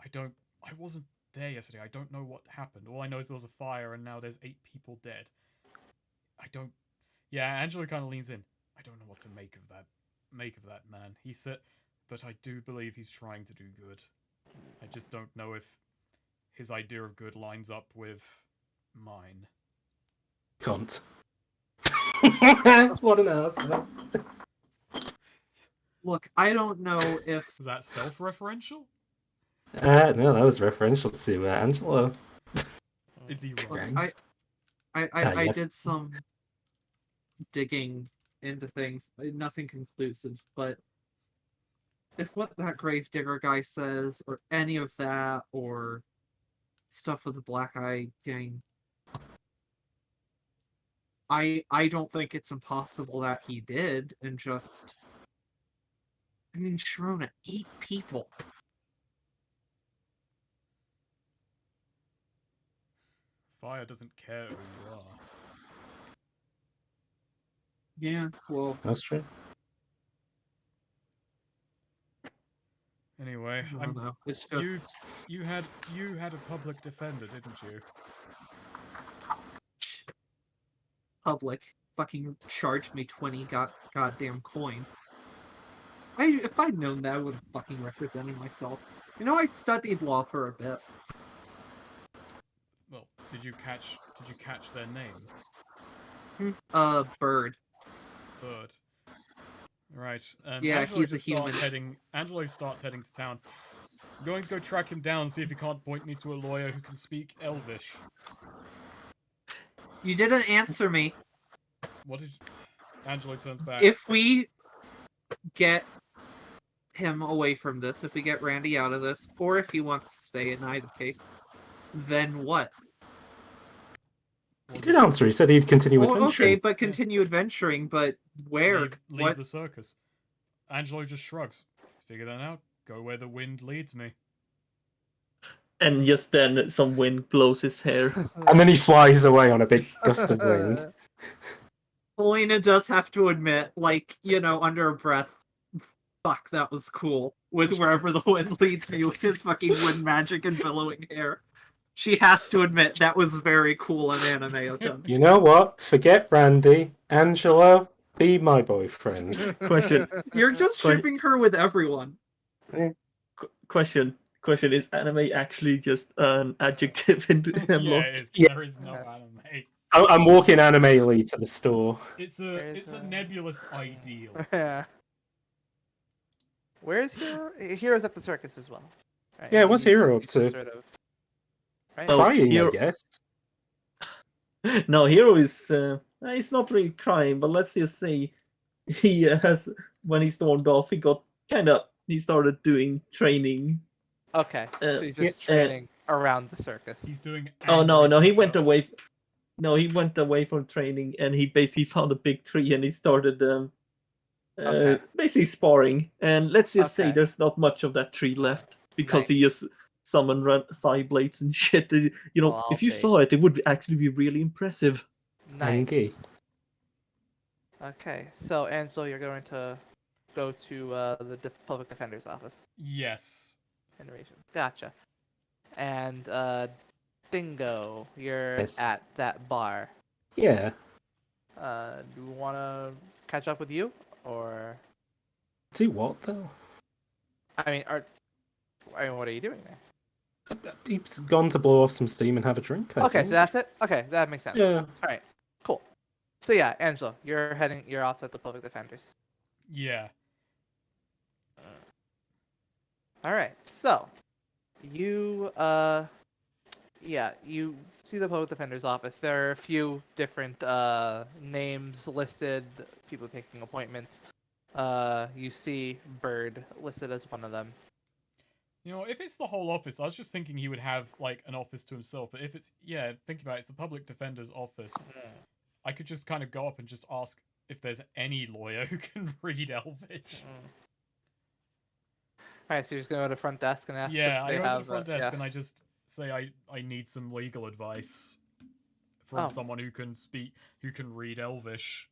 I wasn't there yesterday. I don't know what happened. All I know is there was a fire and now there's 8 people dead. Yeah, Angela kind of leans in. I don't know what to make of that man. He said, but I do believe he's trying to do good. I just don't know if his idea of good lines up with mine. Cunt. What an asshole. Look, I don't know if Was that self-referential? No, that was referential to Angelo. Is he Look, right? Christ. I yes. did some digging into things, nothing conclusive, but if what that Gravedigger guy says, or any of that, or stuff with the Black Eye Gang, I don't think it's impossible that he did, and just... I mean, Sharona, 8 people. Fire doesn't care who you are. Yeah, well, That's true. Anyway, I don't know. It's just... you had a public defender, didn't you? Public fucking charged me 20 goddamn coin. If I'd known that, I would have fucking represented myself. I studied law for a bit. Well, Did you catch their name? Bird. Bird. Right. Yeah, Angelo he's a just starts human. heading. Angelo starts heading to town. I'm going to go track him down, see if he can't point me to a lawyer who can speak Elvish. You didn't answer me. What did? Angelo turns back. If we get him away from this, if we get Randy out of this, or if he wants to stay in either case, then what? He did answer. He said he'd continue Well, adventuring. okay, but continue adventuring, but where? Leave What? the circus. Angelo just shrugs. Figure that out. Go where the wind leads me. And just then some wind blows his hair. And then he flies away on a big gust of wind. Helena does have to admit, like, under her breath, fuck, that was cool. With wherever the wind leads me with his fucking wind magic and billowing hair. She has to admit that was very cool in anime of him. You know what? Forget Randy. Angelo, be my boyfriend. Question. You're just shipping her with everyone. Question. Is anime actually just an adjective in Hemlock? Yeah. There is no anime. I'm walking animely to the store. It's a nebulous ideal. Yeah. Where's Hero? Hero's at the circus as well. Right? Yeah, what's He's- Hero up he's to? Sort of, right? Oh, Crying, Hero- I guess. No, Hero is he's not really crying, but let's just say he has when he stormed off, he started doing training. Okay, so he's just yeah, training around the circus. He's doing. Oh no, angry he went push-ups. away. No, he went away from training, and he basically found a big tree, and he started Okay. basically sparring. And let's just say Okay. there's not much of that tree left because Nice. he just summoned side blades and shit. Well, if you I'll saw it, it would actually be really impressive. Nice. Angie. Okay, so Angelo, you're going to go to the public defender's office. Yes. Generation. Gotcha. And Dingo, you're Yes. at that bar. Yeah. Do we want to catch up with you, or Do what, though? I mean, what are you doing there? He's gone to blow off some steam and have a drink. I Okay, think. so that's it. Okay, that makes sense. Yeah. All right. Cool. So yeah, Angelo, you're off at the public defenders. Yeah. All right. So you you see the public defender's office. There are a few different names listed, people taking appointments. You see Bird listed as one of them. You know, if it's the whole office, I was just thinking he would have like an office to himself. But if it's think about it, it's the public defender's office. I could just kind of go up and just ask if there's any lawyer who can read Elvish. Alright, so you're just gonna go to the front desk and ask Yeah, if I they go to have the front desk yeah. and I just say I need some legal advice from Oh. someone who can read Elvish.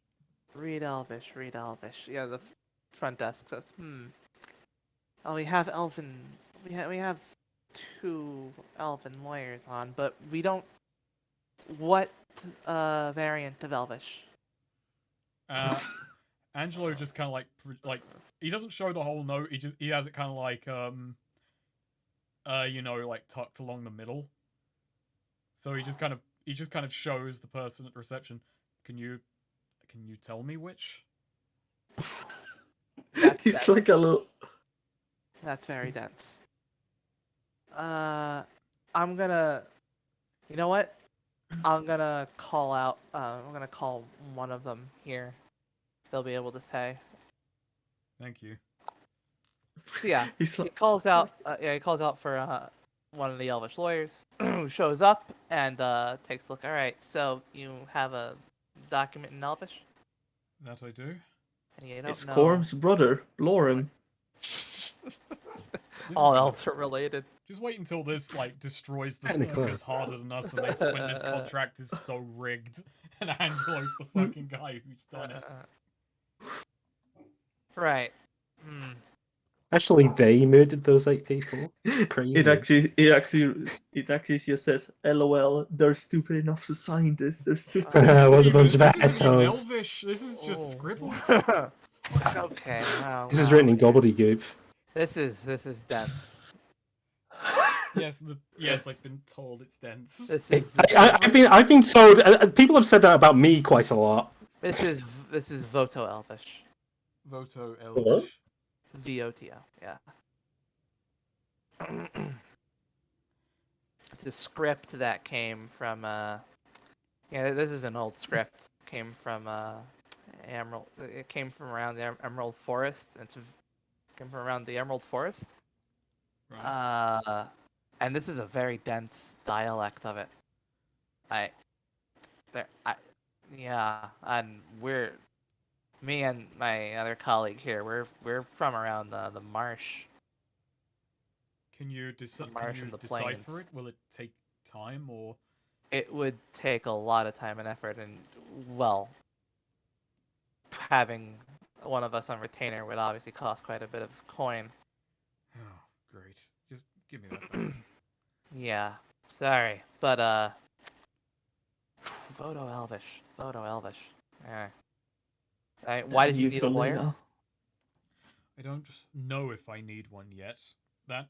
Read Elvish. Yeah, the front desk says, Oh, we have Elven. We have 2 Elven lawyers on, but we don't. What variant of Elvish? Angelo just kind of like he doesn't show the whole note. He has it kind of like like tucked along the middle. So he just kind of shows the person at reception. Can you tell me which? He's like a little. That's very dense. I'm gonna. You know what? I'm gonna call out. I'm gonna call one of them here. They'll be able to say. Thank you. So yeah, He's he like, calls out. He calls out for one of the Elvish lawyers, who shows up and takes a look. All right, so you have a document in Elvish, That I do. and you don't it's know. Corm's brother, Lauren. This All is- elves are related. Just wait until this like destroys the Technically. circus harder than us when this contract is so rigged and Angelo's the fucking guy who's done it. Right. Actually, they murdered those 8 people. Crazy. It actually just says, "LOL, they're stupid enough to sign this. They're stupid." Was a bunch of This isn't even assholes. Elvish. This is just Oh. scribbles. Okay. Wow, This is wow. written in gobbledygook. This is dense. Yes, I've been told it's dense. This is I've been told. People have said that about me quite a lot. this is Voto Elvish. Voto What? Elvish. VOTO. Yeah. It's a script that came from this is an old script. Came from Emerald. It came from around the Emerald Forest. Came from around the Emerald Forest. Right. And this is a very dense dialect of it. And me and my other colleague here, we're from around the marsh. Can you Marsh and the decipher plains. it? Will it take time or? It would take a lot of time and effort, and well, having one of us on retainer would obviously cost quite a bit of coin. Oh, great. Just give me that back. Yeah, sorry, but Voto Elvish. Yeah. Why did you need a lawyer? Felina. I don't know if I need one yet. That,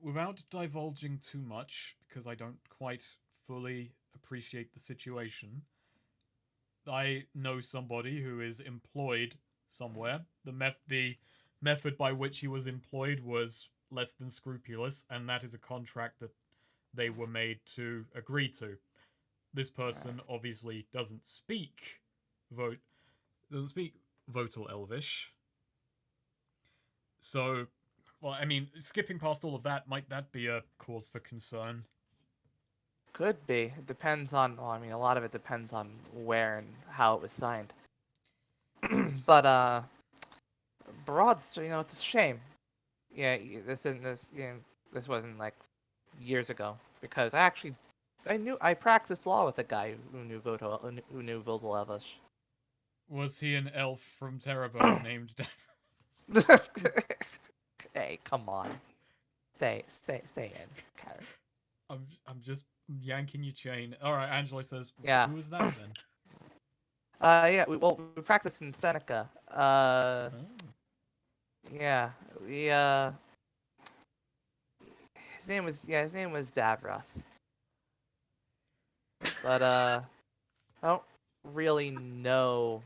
without divulging too much, because I don't quite fully appreciate the situation, I know somebody who is employed somewhere. The method by which he was employed was less than scrupulous, and that is a contract that they were made to agree to. This person obviously doesn't speak Votal Elvish. So, well, I mean, skipping past all of that, might that be a cause for concern? Could be. It depends on. Well, I mean, a lot of it depends on where and how it was signed. But it's a shame. Yeah, this wasn't like years ago because I practiced law with a guy who knew Voto Elvish. Was he an elf from Terabone named Hey, come on. Stay in, Karen. I'm just yanking your chain. Alright, Angela says, Yeah. who was that then? We practiced in Seneca. Oh. Yeah, his name was Davros. But I don't really know.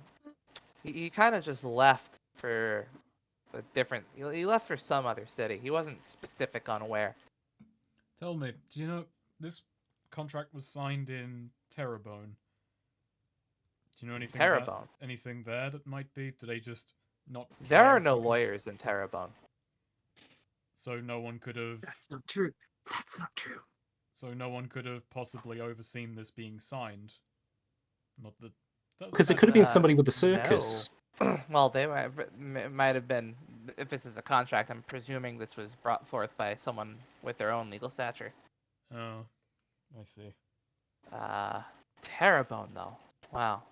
He kind of just left for a different. He left for some other city. He wasn't specific on where. Tell me, do you know this contract was signed in Terabone? Do you know anything Terabone. about anything there that might be? Do they just not? There care are if no you can- lawyers in Terabone. So no one could have. That's not true. That's not true. So no one could have possibly overseen this being signed. Not that. Because it could have been Uh, somebody with the circus. Well, it might have been. If this is a contract, I'm presuming this was brought forth by someone with their own legal stature. Oh, I see. Terabone though. Wow.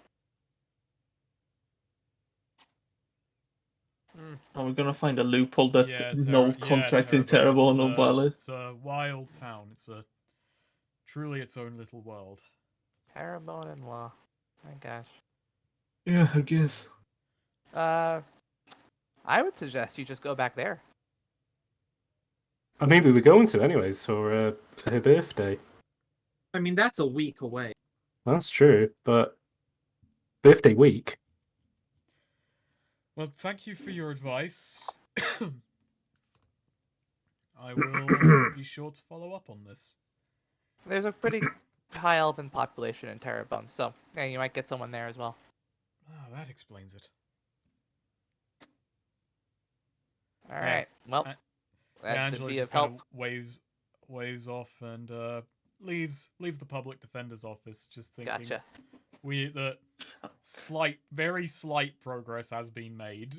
Are we gonna find a loophole that Yeah, no contract in Terabon or valid? It's a wild town. It's truly its own little world. Terabone and law. My gosh. Yeah, I guess. I would suggest you just go back there. I mean, we were going to anyways for her birthday. I mean, that's a week away. That's true, but birthday week. Well, thank you for your advice. I will be sure to follow up on this. There's a pretty high elven population in Terabone, so yeah, you might get someone there as well. Ah, that explains it. All Yeah, right. Well, yeah, that Angela could be just of kind help. of waves off and leaves the public defender's office, just thinking Gotcha. very slight progress has been made.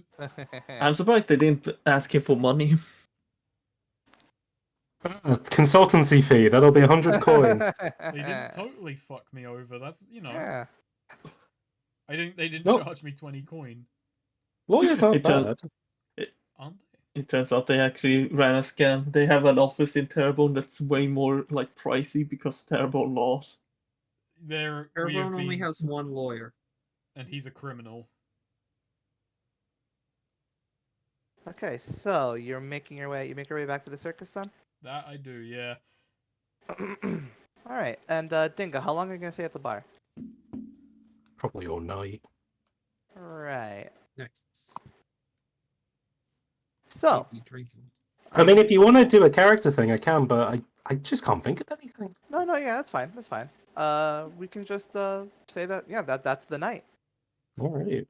I'm surprised they didn't ask him for money. Consultancy fee, that'll be 100 coin. They didn't totally fuck me over. That's Yeah. they didn't Nope. charge me 20 coin, Lawyers aren't It's a- bad. aren't they? It turns out they actually ran a scam. They have an office in Terabon that's way more like pricey because Terabon laws. We have Terabon only been- has one lawyer. and he's a criminal. Okay, so you make your way back to the circus then? That I do, yeah. All right, and Dingo, how long are you gonna stay at the bar? Probably all night. Right. Next. So, Be drinking. I mean, if you want to do a character thing, I can, but I just can't think of anything. no, yeah, that's fine. That's fine. We can just say that. Yeah, that's the night. All right.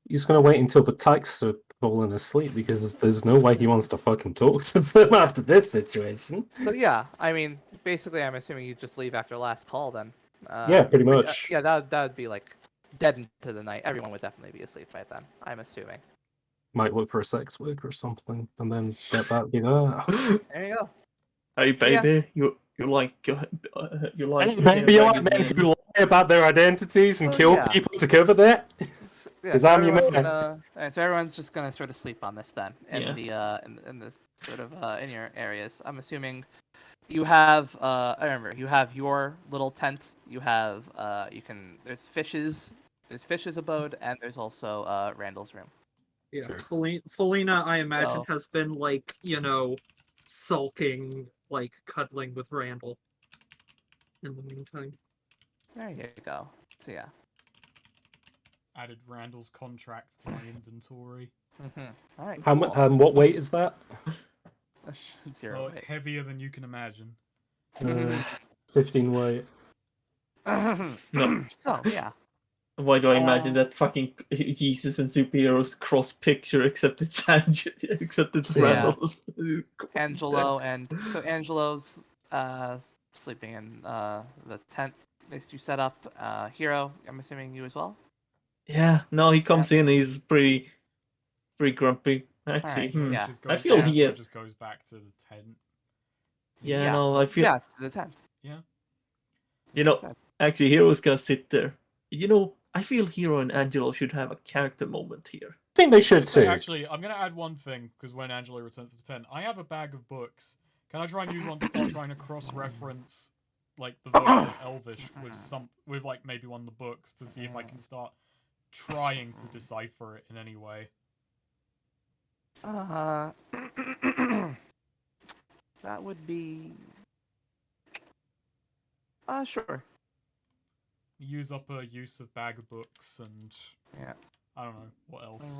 He's gonna wait until the tykes are falling asleep because there's no way he wants to fucking talk to them after this situation. So yeah, I mean, basically, I'm assuming you just leave after last call then. Yeah, pretty much. Yeah, that would be like dead into the night. Everyone would definitely be asleep by then. I'm assuming. Might look for a sex work or something, and then get back. You know. There you go. Hey So, yeah. baby, you like your Hey, hair maybe you like ragged men men. who lie about their identities and So, kill yeah. people to cover that. Yeah, 'Cause so I'm your everyone's man. alright, so everyone's just gonna sort of sleep on this then, in Yeah. the in this sort of in your areas. I'm assuming you have I remember you have your little tent. You have there's Fish's abode, and there's also Randall's room. Yeah, Sure. Felina, I imagine, So- has been like, sulking, like cuddling with Randall. In the meantime, There you go. So yeah. Added Randall's contract to my inventory. All right. How what weight is that? Zero. Oh, it's heavier than you can imagine. 15 weight. No. So yeah. Why do I imagine that fucking Jesus and superheroes cross picture except it's except it's Yeah. Randall's? Angelo and so Angelo's sleeping in the tent that you set up. Hero, I'm assuming you as well. Yeah, no, he comes in. He's pretty grumpy. Actually, Alright, George yeah. just I goes feel back, he. or just goes back to the tent. Yeah, no, I feel. Yeah, to the tent. Yeah. You know, actually, Hero's gonna sit there. I feel Hero and Angelo should have a character moment here. I think they should So too. actually, I'm gonna add one thing because when Angelo returns to the tent, I have a bag of books. Can I try and use one to start trying to cross-reference like the vocal Elvish with like maybe one of the books to see if I can start trying to decipher it in any way? That would be. Sure. Use up a use of bag of books and Yeah. I don't know what else.